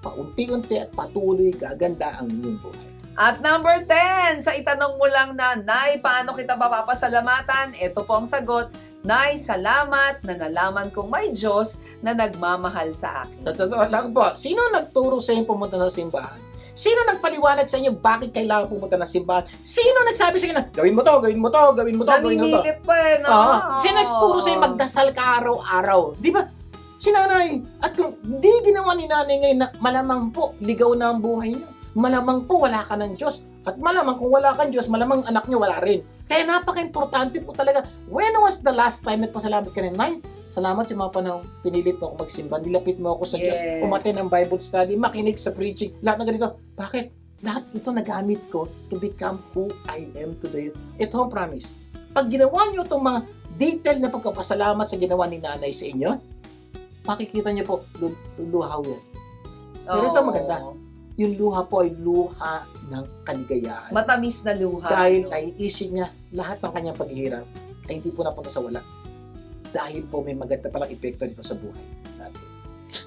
paunti-unti at patuloy gaganda ang inyong buhay. At number 10, sa itanong mo lang na, Nay, paano kita mapapasalamatan? Ito po ang sagot, Nay, salamat na nalaman kong may Diyos na nagmamahal sa akin. Sa totoo lang po, sino nagturo sa inyo pumunta ng simbahan? Sino nagpaliwanag sa inyo bakit kailangan pumunta ng simbahan? Sino nagsabi sa inyo na, gawin mo to, gawin mo to, gawin mo to, gawin mo to? Naninilit pa eh, no? Sino nagturo sa inyo magdasal ka araw-araw? Di ba? Si nanay. At kung di ginawa ni nanay ngayon na malamang po, ligaw na ang buhay niyo. Malamang po, wala ka ng Diyos. At malamang kung wala kang Diyos, malamang anak niyo wala rin. Kaya napaka-importante po talaga. When was the last time nagpasalamat ka rin? Nay, salamat sa mga panahon pinilit mo ako magsimba. Nilapit mo ako sa Diyos. Yes. Umattend ng Bible study. Makinig sa preaching. Lahat na ganito. Bakit? Lahat ito nagamit ko to become who I am today. Ito ang promise. Pag ginawa niyo itong mga detail na pagkapasalamat sa ginawa ni nanay sa inyo, makikita niyo po, luha yan. Pero ito maganda. Yung luha po ay luha ng kaligayahan. Matamis na luha. Dahil naiisip niya lahat ng kanyang paghihirap ay hindi po napunta sa wala. Dahil po may maganda palang epekto nito sa buhay natin.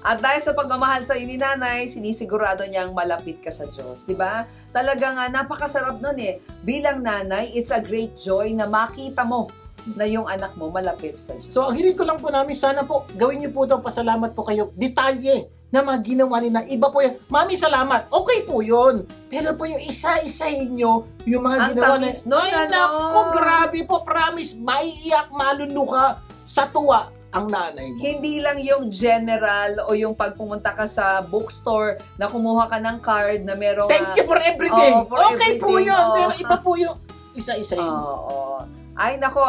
At dahil sa pagmamahal sa ni nanay, sinisigurado niyang malapit ka sa Diyos. Di ba? Talagang napakasarap nun eh. Bilang nanay, it's a great joy na makita mo na yung anak mo malapit sa Diyos. So, ang hiling ko lang po namin, sana po, gawin niyo po daw, pasalamat po kayo, detalye na mga ginawa nila. Iba po yan. Mami, salamat. Okay po yun. Pero po yung isa-isahin nyo, yung mga Ang ginawa tamis nun, ay, ano? naku, grabe po, promise, maiiyak, maluluha sa tuwa ang nanay mo. Hindi lang yung general o yung pagpumunta ka sa bookstore na kumuha ka ng card na merong... Thank you for everything. Oo, for Okay po everything. yun. Oo. Pero iba po yung isa-isahin. Oo. Ay, nako,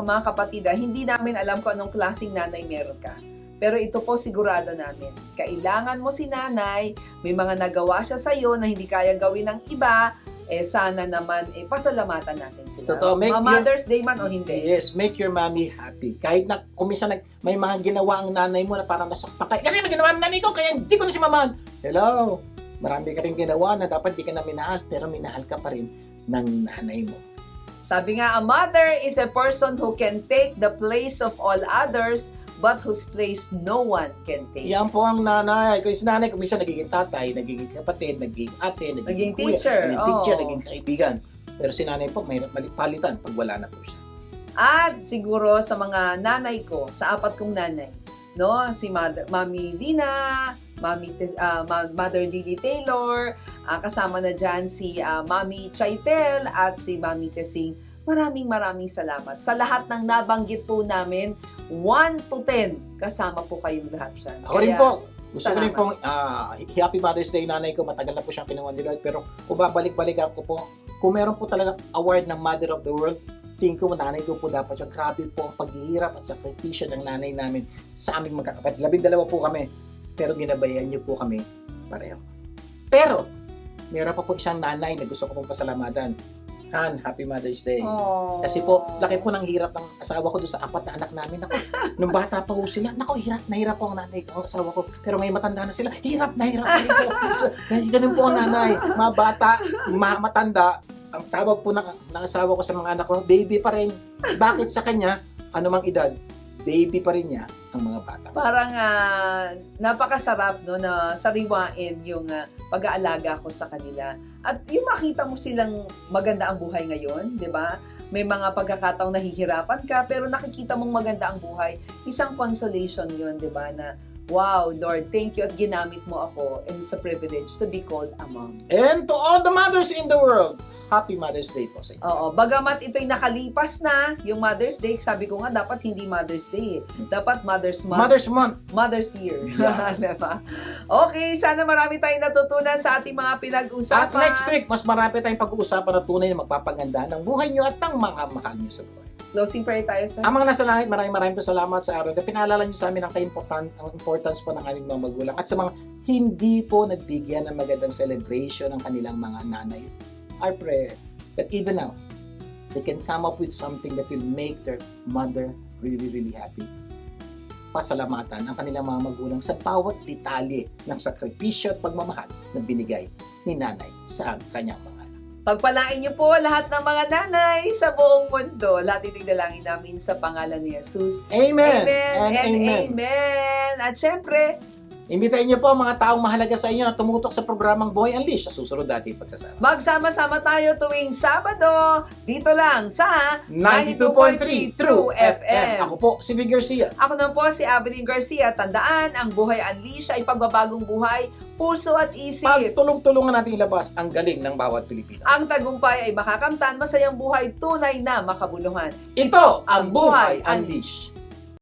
mga kapatid, hindi namin alam kung anong klaseng nanay meron ka. Pero ito po sigurado namin. Kailangan mo si nanay, may mga nagawa siya sa'yo na hindi kaya gawin ng iba, sana naman, pasalamatan natin sila. Totoo, make Mother's Day man o hindi. Yes, make your mommy happy. Kahit na kumisan may mga ginawa ang nanay mo na parang nasaktan ka. Kasi may ginawa ang nanay ko, kaya hindi ko na si mamahan. Hello, marami ka rin ginawa na dapat di ka na minahal, pero minahal ka pa rin ng nanay mo. Sabi nga, a mother is a person who can take the place of all others, but whose place no one can take. Yan po ang nanay. Kasi si nanay, kumisan nagiging tatay, nagiging kapatid, nagiging ate, Naging kuya, teacher, naging teacher, oo. naging kaibigan. Pero si nanay po, may palitan pag wala na po siya. At siguro sa mga nanay ko, sa apat kong nanay, no, si Mami Lina, Mother Lily Taylor, kasama na dyan si Mami Chaitel at si Mami Tesing. Maraming salamat. Sa lahat ng nabanggit po namin, 1 to 10, kasama po kayong lahat dyan. Ako rin po. Gusto ko salamat. rin pong Happy Mother's Day nanay ko. Matagal na po siyang kinuha ni Lord. Pero kung babalik-balik ako po, kung meron po talaga award ng Mother of the World, tingin ko nanay ko po dapat yung grabe po ang paghihirap at sakripisyo ng nanay namin sa aming magkakapatid. 12 po kami. Pero ginabayan niyo po kami pareho. Pero, meron pa po isang nanay na gusto ko pong pasalamatan. Han, Happy Mother's Day. Aww. Kasi po, laki po ng hirap ng asawa ko doon sa 4 na anak namin. Ako, nung bata pa ho sila, nako, hirap na hirap po ang nanay ko, ang asawa ko. Pero ngayon matanda na sila, hirap na rin po. So, ganun po ang nanay. Mga bata, matanda, ang tawag po ng asawa ko sa mga anak ko, baby pa rin. Bakit sa kanya, anumang edad, baby pa rin niya ang mga bata. Parang napakasarap no, na sariwain yung pag-aalaga ko sa kanila. At yung makita mo silang maganda ang buhay ngayon, di ba? May mga pagkakataong nahihirapan ka, pero nakikita mong maganda ang buhay. Isang consolation yun, di ba? Na, wow, Lord, thank you at ginamit mo ako and it's a privilege to be called a mom. And to all the mothers in the world, Happy Mother's Day po sa inyo. Oo, bagamat ito'y nakalipas na, yung Mother's Day, sabi ko nga, dapat hindi Mother's Day. Dapat Mother's Month. Mother's Month. Mother's Year. Yeah. Diba? Okay, sana marami tayong natutunan sa ating mga At pinag-usapan. next week, mas marami tayong pag-uusapan na tunay na magpapaganda ng buhay nyo at ng mga mahal nyo sa buhay. Closing prayer tayo, sir. Ang mga nasa langit, maraming po salamat sa araw na pinaalala nyo sa amin ang importance po ng aming mga magulang at sa mga hindi po nagbigyan ng magandang celebration ng kanilang mga nanay. Our prayer that even now, they can come up with something that will make their mother really, really happy. Pasalamatan ang kanilang mga magulang sa bawat detalye ng sakripisyo at pagmamahal na binigay ni nanay sa kanyang mga anak. Pagpalain niyo po lahat ng mga nanay sa buong mundo. Lahat ito'y dalangin namin sa pangalan ni Jesus. Amen! Amen And and amen! amen. At syempre, Imbitahin niyo po ang mga taong mahalaga sa inyo na tumutok sa programang Boy Unleashed sa susunod natin pagsasama. magsama-sama tayo tuwing Sabado dito lang sa 92.3 True FM. Ako po, si Vic Garcia. Ako naman po si Avelyn Garcia. Tandaan, ang Buhay Unleashed ay pagbabagong buhay, puso at isip. Pagtulong-tulungan natin ilabas ang galing ng bawat Pilipino. Ang tagumpay ay makakamtan, masayang buhay, tunay na makabuluhan. Ito ang Buhay Unleashed.